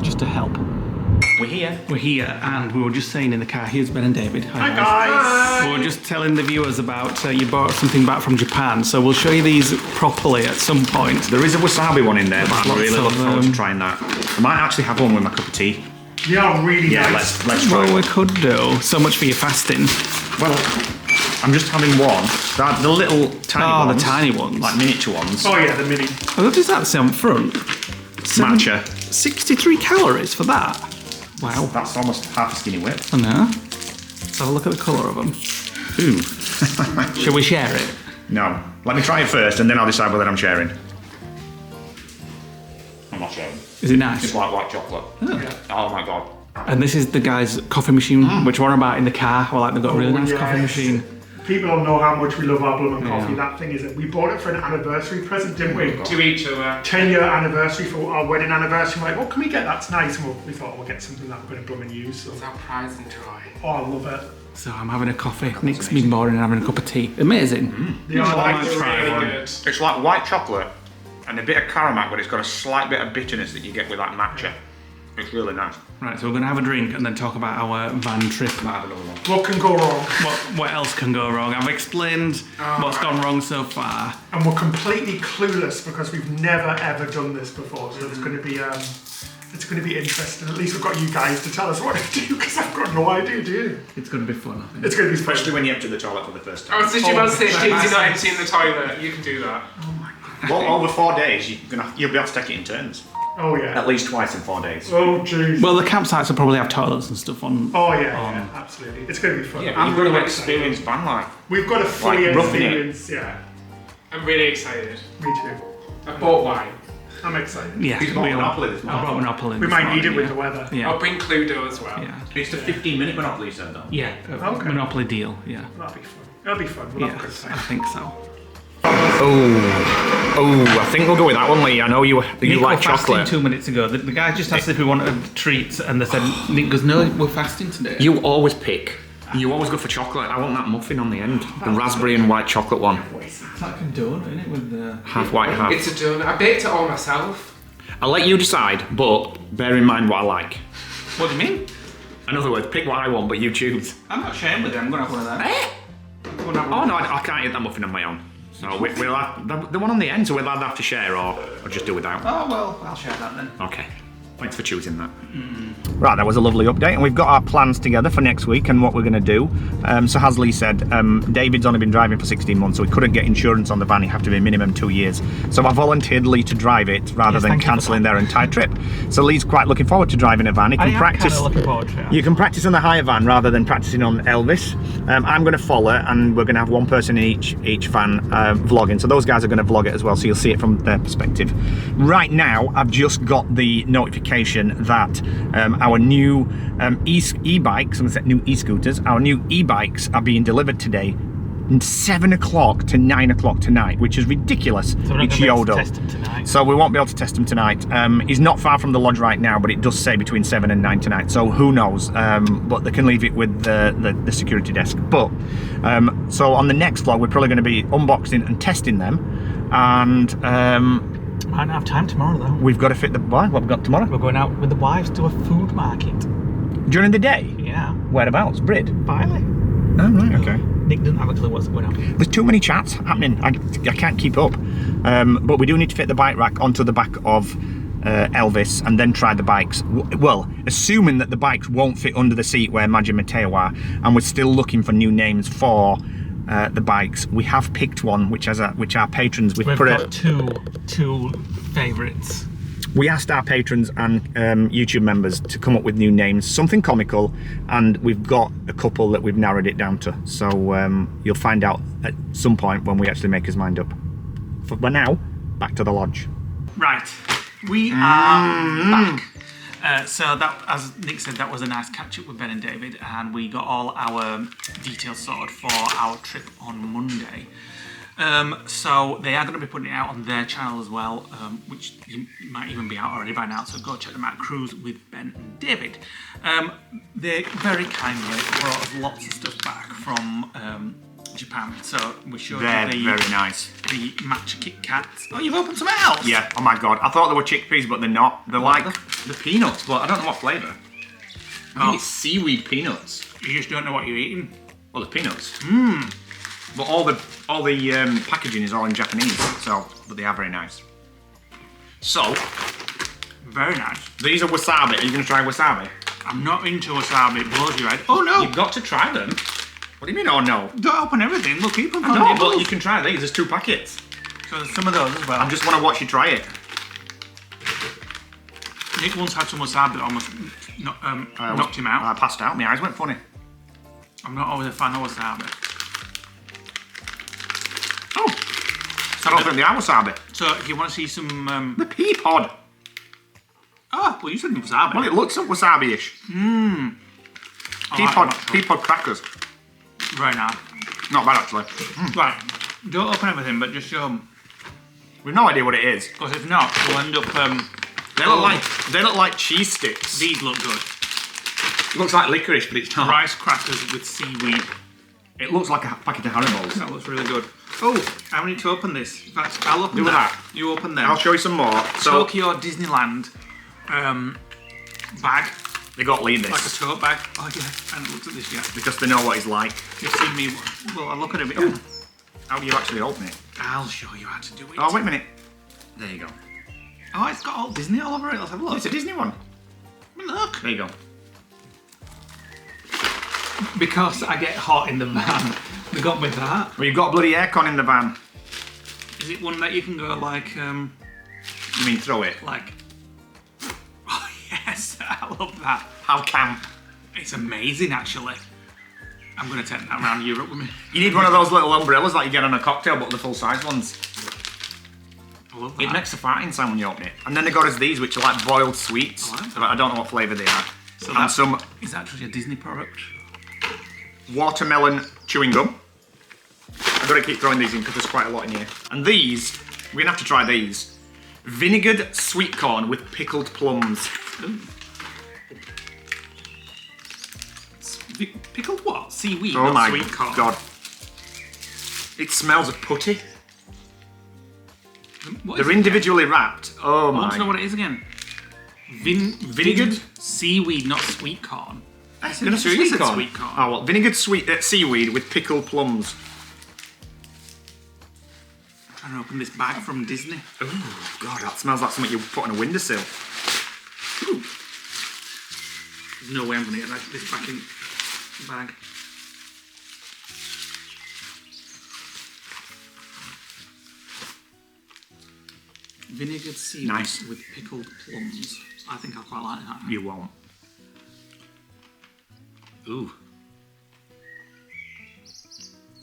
just to help. We're here, and we were just saying in the car, here's Ben and David. Hi guys. We were just telling the viewers about you bought something back from Japan, so we'll show you these properly at some point. There is a wasabi one in there, but I'm really looking forward to trying that. I might actually have one with my cup of tea. Yeah, really nice. Let's try. Well, we could do. So much for your fasting. Well, I'm just having one. The little tiny ones. The tiny ones. Like miniature ones. Oh yeah, the mini. What does that say on front? Matcha. 63 calories for that. Wow. That's almost half a skinny whip. I know. Let's have a look at the colour of them. Ooh. Shall we share it? No. Let me try it first and then I'll decide whether I'm sharing. I'm not sharing. Is it nice? It's like white chocolate. Oh, yeah. Oh my god. And this is the guy's coffee machine, which we're on about in the car. Well, like they've got a really nice coffee machine. People don't know how much we love our Blum and coffee. That thing is it. We bought it for an anniversary present, didn't we? To each other. 10-year anniversary for our wedding anniversary. We're like, what can we get? That's nice. And we thought we'll get something that we're going to Blum and use. So. It's our prize and joy. Oh, I love it. So I'm having a coffee. Nick's been boring and having a cup of tea. Amazing. They are like Really good. It's like white chocolate and a bit of caramel, but it's got a slight bit of bitterness that you get with that matcha. It's really nice. Right, so we're going to have a drink and then talk about our van trip. Might have another one. What can go wrong? What else can go wrong? I've explained what's gone wrong so far. And we're completely clueless because we've never ever done this before. So it's going to be interesting. At least we've got you guys to tell us what to do, because I've got no idea, do you? It's going to be fun, I think. It's going to be fun. Especially when you empty the toilet for the first time. I was literally about to say, James, you're not emptying the toilet. You can do that. Oh my god. Well, over 4 days, you'll be able to take it in turns. Oh yeah. At least twice in 4 days. Oh jeez. Well, the campsites will probably have toilets and stuff on. Oh yeah, absolutely. It's going to be fun. Yeah, you've got to experience van life. We've got to fully roughing it. experience. Yeah. I'm really excited. Me too. I bought wine. I'm excited. Yeah, He's got Monopoly this I brought morning. Monopoly. We might need it with the weather. Yeah. I'll bring Cluedo as well. Yeah. It's the 15-minute Monopoly, you said, though. Yeah. Okay. Monopoly deal. Yeah. That'll be fun. It'll be fun. We'll have a good Yes, time. I think so. Oh, I think we'll go with that one, Lee. I know you Nick like were fasting chocolate. 2 minutes ago. The guy just asked if we wanted treats, and they said, Nick goes, no, we're fasting today. You always pick You always go for chocolate. I want that muffin on the end. The raspberry and white chocolate one. It's like a donut, isn't it? With the Half white, half. It's a donut. I baked it all myself. I'll let you decide, but bear in mind what I like. What do you mean? In other words, pick what I want, but you choose. I'm not sharing with it. I'm gonna have one of them. Oh no, I can't eat that muffin on my own. So we'll have the one on the end, so we'll either have to share or just do without. Oh well, I'll share that then. Okay. Thanks for choosing that. Right, that was a lovely update, and we've got our plans together for next week and what we're going to do. So as Lee said, David's only been driving for 16 months, so he couldn't get insurance on the van. You have to be minimum 2 years. So I volunteered Lee to drive it rather than cancelling their entire trip. So Lee's quite looking forward to driving a van. He can practice. Kind of looking forward to it. You can practice on the higher van rather than practicing on Elvis. I'm going to follow, and we're going to have one person in each van vlogging. So those guys are going to vlog it as well, so you'll see it from their perspective. Right now, I've just got the notification that our new e-bikes, new e-scooters, our new e-bikes are being delivered today, 7 o'clock to 9 o'clock tonight, which is ridiculous. So we're not it's going to be able to Yodel. test them tonight. So we won't be able to test them tonight. He's not far from the lodge right now, but it does say between 7 and 9 tonight, so who knows. But they can leave it with the security desk. But so on the next vlog, we're probably going to be unboxing and testing them, and I don't have time tomorrow though. we've got to fit the what we've got tomorrow. We're going out with the wives to a food market. During the day? Yeah. Whereabouts? Brid? Finally. Oh, right, okay. Nick doesn't have a clue what's going on. There's too many chats happening. I can't keep up. But we do need to fit the bike rack onto the back of Elvis and then try the bikes. Well, assuming that the bikes won't fit under the seat where Maggie and Mateo are, and we're still looking for new names for the bikes. We have picked one, which our patrons We've got two favourites. We asked our patrons and YouTube members to come up with new names, something comical, and we've got a couple that we've narrowed it down to. So you'll find out at some point when we actually make his mind up. For now, back to the lodge. Right, we are back. So that, as Nick said, that was a nice catch up with Ben and David, and we got all our details sorted for our trip on Monday. So they are going to be putting it out on their channel as well, which might even be out already by now, so go check them out. Cruise with Ben and David. They very kindly brought us lots of stuff back from Japan, so we showed you very nice. The matcha Kit Kats. Oh, you've opened something else? Yeah, oh my god, I thought they were chickpeas, but they're not. They're like the peanuts, but I don't know what flavour. I think it's seaweed peanuts. You just don't know what you're eating? Well, the peanuts. But all the packaging is all in Japanese, but they are very nice. So, Very nice. these are wasabi. Are you going to try wasabi? I'm not into wasabi, it blows your head. Oh no! You've got to try them. What do you mean, oh no? Don't open everything, look, keep them No, but you can try these. There's 2 packets. So there's some of those as well. I just want to watch you try it. Nick once had some wasabi that almost knocked him out. I passed out. My eyes went funny. I'm not always a fan of wasabi. Oh, so I don't think they are wasabi. So if you want to see some... The pea pod. Oh, well you said wasabi. Well, it looks like wasabi-ish. Pea pod crackers. Very nice. Not bad, actually. Right, don't open everything, but just show them. We've no idea what it is. Because if not, we'll end up... They look like cheese sticks. These look good. It looks like licorice, but it's not. Rice crackers with seaweed. It looks like a packet of Haribo's. That looks really good. Oh, I need to open this. In fact, I'll open Do that. You open them. I'll show you some more. So Tokyo Disneyland bag. they got Lee this. Like a tote bag. Oh yeah, I haven't looked at this yet. Because they know what he's like. You've seen me, well I'll look at it. How do you actually open it? I'll show you how to do it. Oh, wait a minute. There you go. Oh, it's got all Disney all over it. Let's have a look. It's a Disney one. Look. There you go. Because I get hot in the van, they got me that. Well, you've got a bloody aircon in the van. Is it one that you can go like, You mean throw it? like... Oh yes, I love that. How camp. It's amazing actually. I'm going to take that around Europe with me. You need one of those little umbrellas like you get on a cocktail, but the full-size ones. I love that. It makes a farting sound when you open it. And then they got us these, which are like boiled sweets. I like So I don't know what flavour they are. So and some is that actually a Disney product? watermelon chewing gum. I've got to keep throwing these in because there's quite a lot in here. And these, we're going to have to try these. Vinegared sweet corn with pickled plums. Pickled what? Seaweed, Oh not my sweet corn. god. It smells of putty. What is They're it individually wrapped. Oh again? I want to know my. what it is again. Vinegared seaweed, not sweet corn. It's Did I say sweet sweet corn. sweet corn? Oh well, vinegared seaweed with pickled plums. I'm trying to open this bag from Disney. Oh god, that smells like something you put on a windowsill. Ooh. There's no way I'm going to get this back in the bag. Vinegared seaweed Nice. with pickled plums. I think I'll quite like that. You won't. Ooh,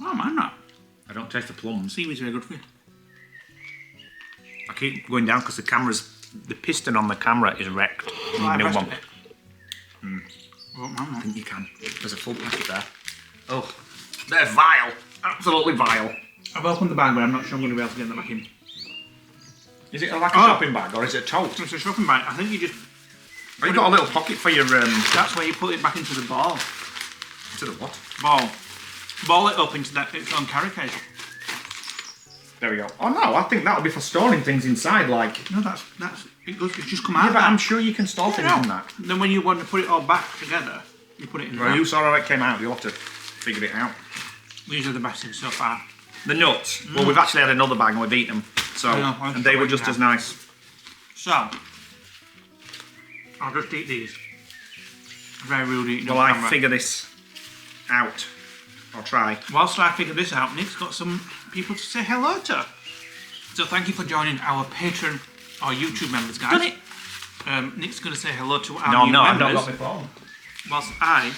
Oh man, that I don't taste the plums. seaweed's very good for you. I keep going down because the piston on the camera is wrecked. You need a new one. Oh, man, I think you can. There's a full packet there. Oh, they're vile. Absolutely vile. I've opened the bag, but I'm not sure I'm going to be able to get that back in. Is it like a shopping bag or is it a tote? It's a shopping bag. I think you just... Oh, you got a little pocket for your That's where you put it back into the ball. to the what? Ball it up into its own carry case. There we go. Oh no, I think that would be for storing things inside, like. No, that's it goes. It's just come out. Yeah, of but that. I'm sure you can store things in that. Then when you want to put it all back together, you put it in. Well, that. you saw how it came out. You'll have to figure it out. These are the best things so far. The nuts. Well, we've actually had another bag and we've eaten them. So, I know, and they were just as nice. So, I'll just eat these. Very rude eating Well, on I camera. figure this out. I'll try. Whilst I figure this out, Nick's got some people to say hello to. So thank you for joining our Patreon or YouTube members, guys. Done it. Nick's going to say hello to our new members. I've not got my phone. Whilst I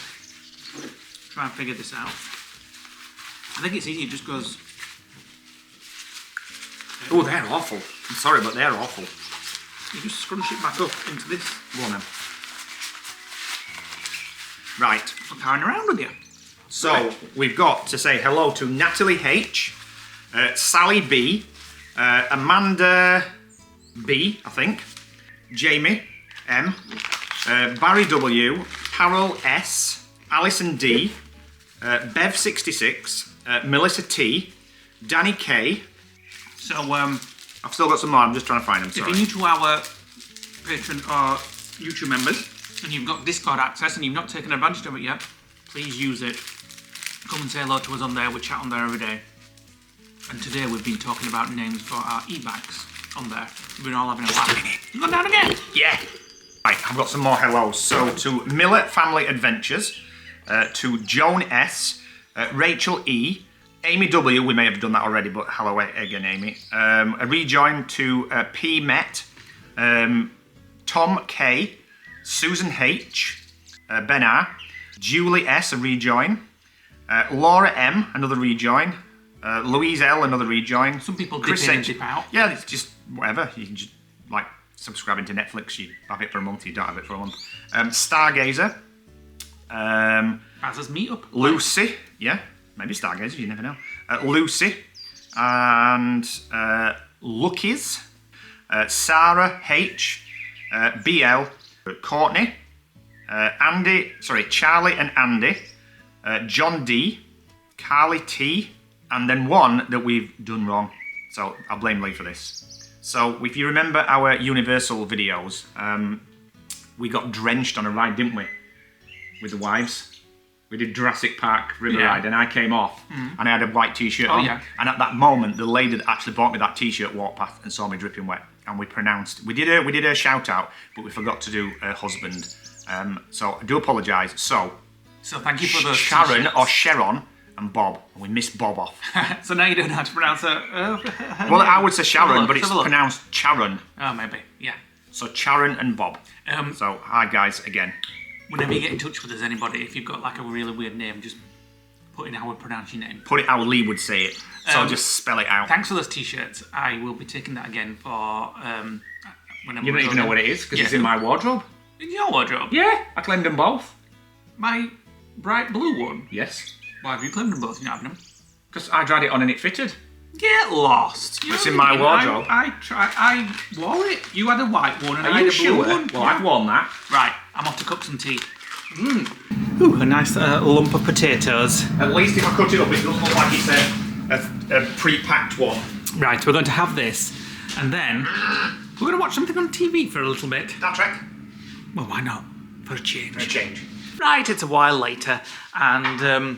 try and figure this out. I think it's easy, it just goes... Oh, they're awful. I'm sorry, but they're awful. You just scrunch it back up into this. Go on then. Right. I'm carrying around with you. So, we've got to say hello to Natalie H, Sally B, Amanda B, I think, Jamie M, Barry W, Carol S, Alison D, Bev66, Melissa T, Danny K. So, I've still got some more, I'm just trying to find them, if sorry. you're new to our Patreon or YouTube members, and you've got Discord access and you've not taken advantage of it yet, please use it. Come and say hello to us on there, we chat on there every day. And today we've been talking about names for our e-bikes on there. We've been all having a laugh. You've gone down again! Yeah. Right, I've got some more hellos. So to Miller Family Adventures, to Joan S, Rachel E, Amy W, we may have done that already, but hello again, Amy. A rejoin to P Met, Tom K, Susan H, Ben R, Julie S, a rejoin, Laura M, another rejoin, Louise L, another rejoin. Some people Chris dip in and H- dip out. Yeah, it's just whatever. You can just, like, subscribing to Netflix, you have it for a month, you don't have it for a month. Stargazer, As meet up. Lucy, yeah, maybe Stargazer, you never know. Lucy, and Luckies, Sarah H, BL, Courtney, Charlie and Andy, John D, Carly T, and then one that we've done wrong. So I'll blame Lee for this. So if you remember our Universal videos, we got drenched on a ride, didn't we? With the wives. We did Jurassic Park River Yeah. Ride, and I came off, and I had a white t-shirt on. yeah. And at that moment, the lady that actually bought me that t-shirt walked past and saw me dripping wet. And we did a shout out, but we forgot to do her husband. So I do apologise. So thank you for those Sharon t-shirts. or Sharon and Bob, and we missed Bob off. So now you don't know how to pronounce it. Well, I would say Sharon, but Let's it's have a look. pronounced Charon. Oh, maybe, yeah. So Charon and Bob. So hi guys again. Whenever you get in touch with us, anybody, if you've got like a really weird name, just put in how we pronounce your name. Put it how Lee would say it. So I'll just spell it out. Thanks for those t-shirts. I will be taking that again for whenever You don't even know what it is because it's in my wardrobe. In your wardrobe? Yeah, I claimed them both. My bright blue one? Yes. Why have you claimed them both? You're not having them? Because I dried it on and it fitted. Get lost. You It's know in what I my mean? wardrobe. I wore it. You had a white one and I Are had you a blue sure? one. Well, Yeah. I've worn that. Right, I'm off to cook some tea. Ooh, a nice lump of potatoes. At least if I cut it up, it doesn't look like it's a pre-packed one. Right, we're going to have this, and then we're going to watch something on TV for a little bit. Star Trek? Well, why not? For a change. A change. Right, it's a while later, and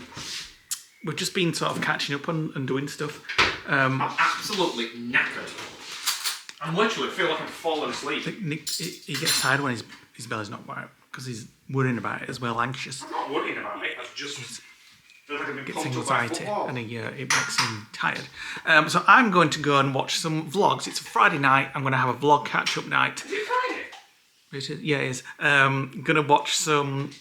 we've just been sort of catching up and doing stuff. I'm absolutely knackered. I literally feel like I'm falling asleep. I think Nick, he gets tired when his belly's not quiet because he's worrying about it as well, anxious. I'm not worrying about it. I just feel like I've been Gets pumped up by anxiety, football. and it makes him tired. So I'm going to go and watch some vlogs. It's a Friday night. I'm going to have a vlog catch-up night. Is it Friday? It is, yeah, it is. Gonna watch some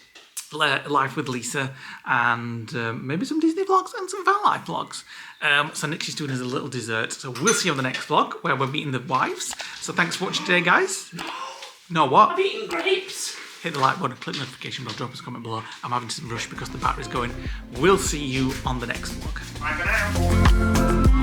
Life with Lisa and maybe some Disney vlogs and some Van Life vlogs. So Nick's just doing as a little dessert. So we'll see you on the next vlog where we're meeting the wives. So thanks for watching today, guys. No, what? I'm eating grapes. Hit the like button, click the notification bell, drop us a comment below. I'm having to rush because the battery's going. We'll see you on the next vlog. Bye for now.